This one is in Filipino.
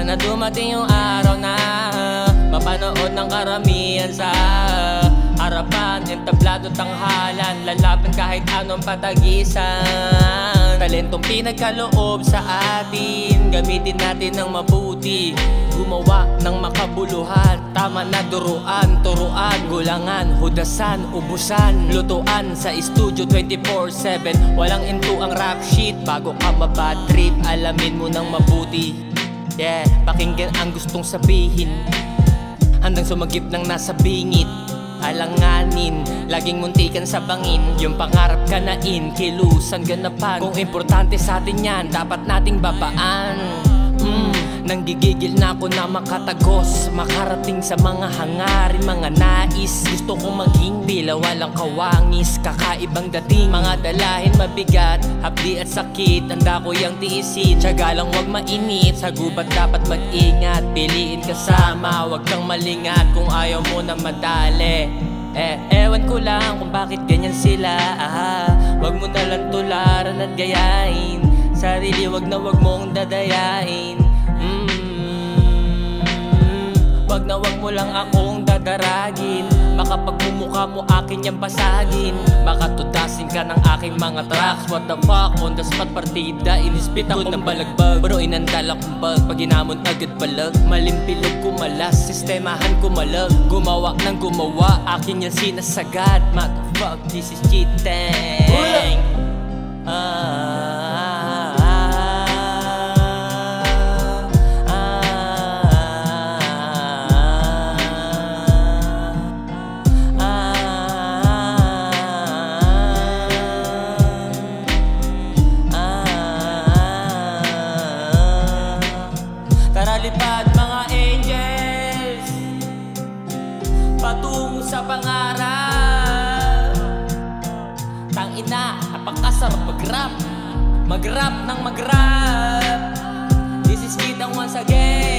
Sana dumating yung araw na mapanood ng karamihan sa harapan. Entablado tanghalan, lalaban kahit anong patagisan. Talentong pinagkaloob sa atin, gamitin natin ng mabuti. Gumawa ng makabuluhan, tama na duruan, turuan, gulangan, hudasan, ubusan, lutuan sa studio 24/7. Walang into ang rap sheet, bago ka mabad trip, alamin mo ng mabuti. Yeah, pakinggan ang gustong sabihin, handang sumagip ng nasa bingit. Alanganin, laging muntikan sa bangin, yung pangarap kanain, kilusan ganapan. Kung importante sa atin yan, dapat nating babaan. Nanggigigil na ako na makatagos, makarating sa mga hangarin, mga nais. Gusto kong maging bila, walang kawangis, kakaibang dating. Mga dalahin mabigat, hapdi at sakit, handa ko yang tiisin. Tiyaga lang wag mainit, sa gubat dapat mag-ingat. Piliin kasama, wag kang malingat kung ayaw mo na madali. Ewan ko lang kung bakit ganyan sila. Wag mo na lang tularan at gayahin sarili, wag na wag mong dadayain. Wag na wag mo lang akong dadaragin, baka pagmumukha mo akin yang basagin. Baka tudasin ka ng aking mga tracks. What the fuck, on the spot partida, inispit ako ng balagbag. Pero inandala kong bag, pag inamon agad balag. Malimbilog kumalas, sistemahan kumalag. Gumawa ng gumawa, akin yan sinasagad. Motherfuck, this is cheating. Lipad mga angels patungo sa pangarap. Tangina, napakasarap mag-rap, mag-rap ng mag-rap. This is Kitang once again.